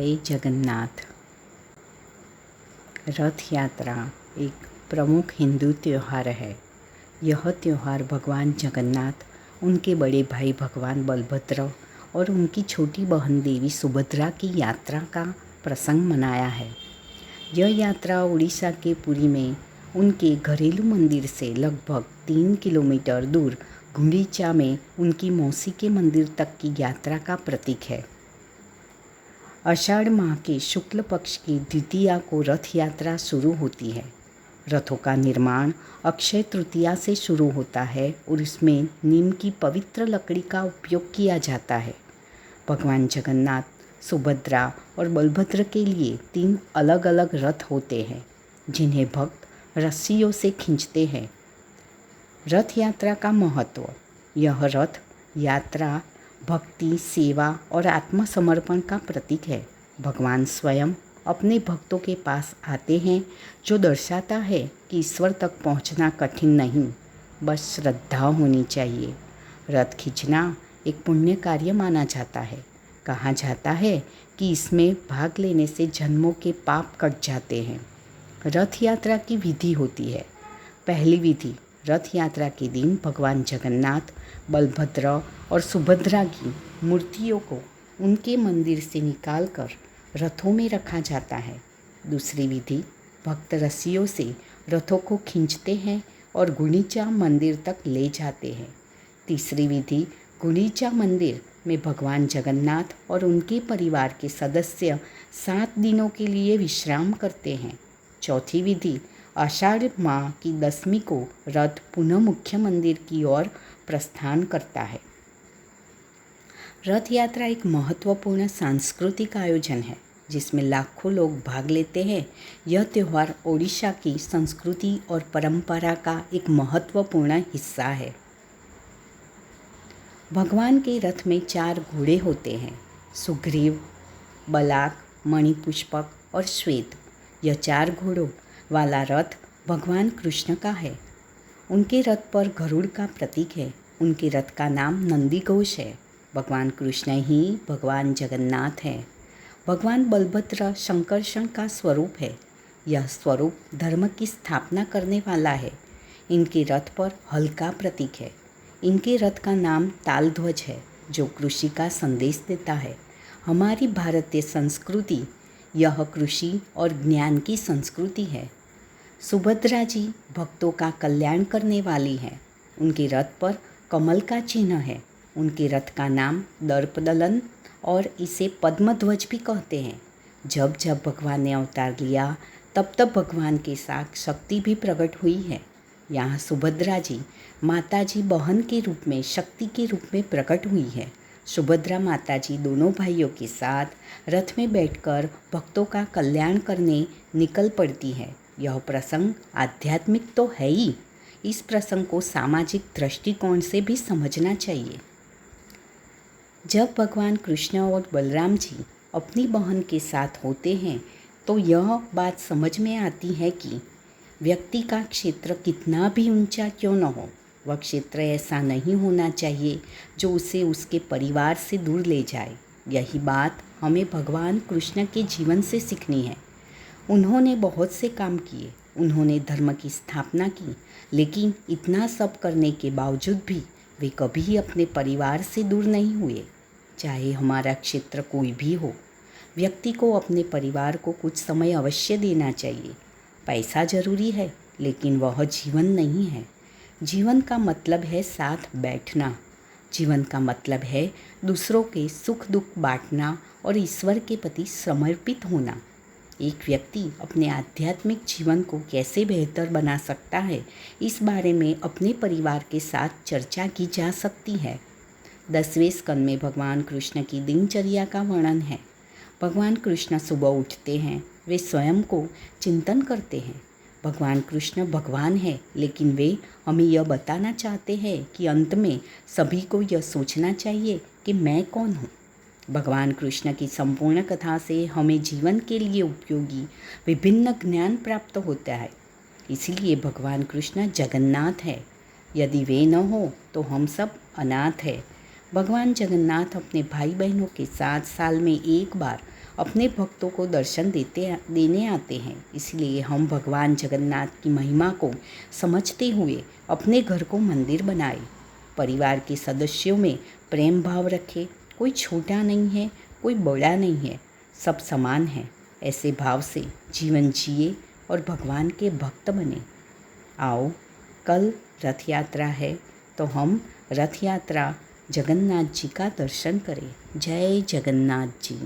जय जगन्नाथ। रथ यात्रा एक प्रमुख हिंदू त्यौहार है। यह त्यौहार भगवान जगन्नाथ, उनके बड़े भाई भगवान बलभद्र और उनकी छोटी बहन देवी सुभद्रा की यात्रा का प्रसंग मनाया है। यह यात्रा उड़ीसा के पुरी में उनके घरेलू मंदिर से लगभग 3 किलोमीटर दूर गुंडीचा में उनकी मौसी के मंदिर तक की यात्रा का प्रतीक है। आषाढ़ माह के शुक्ल पक्ष की द्वितीया को रथ यात्रा शुरू होती है। रथों का निर्माण अक्षय तृतीया से शुरू होता है और इसमें नीम की पवित्र लकड़ी का उपयोग किया जाता है। भगवान जगन्नाथ, सुभद्रा और बलभद्र के लिए 3 अलग अलग रथ होते हैं जिन्हें भक्त रस्सियों से खींचते हैं। रथ यात्रा का महत्व। यह रथ यात्रा भक्ति, सेवा और आत्मसमर्पण का प्रतीक है। भगवान स्वयं अपने भक्तों के पास आते हैं, जो दर्शाता है कि ईश्वर तक पहुंचना कठिन नहीं, बस श्रद्धा होनी चाहिए। रथ खींचना एक पुण्य कार्य माना जाता है। कहा जाता है कि इसमें भाग लेने से जन्मों के पाप कट जाते हैं। रथ यात्रा की विधि होती है। पहली विधि, रथ यात्रा के दिन भगवान जगन्नाथ, बलभद्र और सुभद्रा की मूर्तियों को उनके मंदिर से निकालकर रथों में रखा जाता है। दूसरी विधि, भक्त रस्सियों से रथों को खींचते हैं और गुंडीचा मंदिर तक ले जाते हैं। तीसरी विधि, गुंडीचा मंदिर में भगवान जगन्नाथ और उनके परिवार के सदस्य 7 दिनों के लिए विश्राम करते हैं। चौथी विधि, आषाढ़ माह की 10वीं को रथ पुनः मुख्य मंदिर की ओर प्रस्थान करता है। रथ यात्रा एक महत्वपूर्ण सांस्कृतिक आयोजन है जिसमें लाखों लोग भाग लेते हैं। यह त्यौहार ओडिशा की संस्कृति और परंपरा का एक महत्वपूर्ण हिस्सा है। भगवान के रथ में 4 घोड़े होते हैं, सुग्रीव, बलाक, मणिपुष्पक और श्वेत। यह 4 घोड़ों वाला रथ भगवान कृष्ण का है। उनके रथ पर गरुड़ का प्रतीक है। उनके रथ का नाम नंदीघोष है। भगवान कृष्ण ही भगवान जगन्नाथ हैं। भगवान बलभद्र शंकरषण का स्वरूप है। यह स्वरूप धर्म की स्थापना करने वाला है। इनके रथ पर हल का प्रतीक है। इनके रथ का नाम तालध्वज है, जो कृषि का संदेश देता है। हमारी भारतीय संस्कृति यह कृषि और ज्ञान की संस्कृति है। सुभद्रा जी भक्तों का कल्याण करने वाली हैं। उनके रथ पर कमल का चिन्ह है। उनके रथ का नाम दर्पदलन और इसे पद्मध्वज भी कहते हैं। जब जब भगवान ने अवतार लिया, तब तब भगवान के साथ शक्ति भी प्रकट हुई है। यहाँ सुभद्रा जी माता जी बहन के रूप में, शक्ति के रूप में प्रकट हुई है। सुभद्रा माता जी दोनों भाइयों के साथ रथ में बैठकर भक्तों का कल्याण करने निकल पड़ती है। यह प्रसंग आध्यात्मिक तो है ही, इस प्रसंग को सामाजिक दृष्टिकोण से भी समझना चाहिए। जब भगवान कृष्ण और बलराम जी अपनी बहन के साथ होते हैं तो यह बात समझ में आती है कि व्यक्ति का क्षेत्र कितना भी ऊंचा क्यों न हो, वह क्षेत्र ऐसा नहीं होना चाहिए जो उसे उसके परिवार से दूर ले जाए। यही बात हमें भगवान कृष्ण के जीवन से सीखनी है। उन्होंने बहुत से काम किए, उन्होंने धर्म की स्थापना की, लेकिन इतना सब करने के बावजूद भी वे कभी अपने परिवार से दूर नहीं हुए। चाहे हमारा क्षेत्र कोई भी हो, व्यक्ति को अपने परिवार को कुछ समय अवश्य देना चाहिए। पैसा जरूरी है, लेकिन वह जीवन नहीं है। जीवन का मतलब है साथ बैठना। जीवन का मतलब है दूसरों के सुख दुख बांटना और ईश्वर के प्रति समर्पित होना। एक व्यक्ति अपने आध्यात्मिक जीवन को कैसे बेहतर बना सकता है, इस बारे में अपने परिवार के साथ चर्चा की जा सकती है। 10वें स्कंद में भगवान कृष्ण की दिनचर्या का वर्णन है। भगवान कृष्ण सुबह उठते हैं, वे स्वयं को चिंतन करते हैं। भगवान कृष्ण भगवान है, लेकिन वे हमें यह बताना चाहते हैं कि अंत में सभी को यह सोचना चाहिए कि मैं कौन हूँ। भगवान कृष्ण की संपूर्ण कथा से हमें जीवन के लिए उपयोगी विभिन्न ज्ञान प्राप्त होता है। इसीलिए भगवान कृष्ण जगन्नाथ है। यदि वे न हो तो हम सब अनाथ हैं। भगवान जगन्नाथ अपने भाई बहनों के साथ साल में एक बार अपने भक्तों को दर्शन देने आते हैं। इसलिए हम भगवान जगन्नाथ की महिमा को समझते हुए अपने घर को मंदिर बनाए। परिवार के सदस्यों में प्रेम भाव रखें। कोई छोटा नहीं है, कोई बड़ा नहीं है, सब समान है। ऐसे भाव से जीवन जिए और भगवान के भक्त बने। आओ, कल रथ यात्रा है तो हम रथ यात्रा जगन्नाथ जी का दर्शन करें। जय जगन्नाथ जी।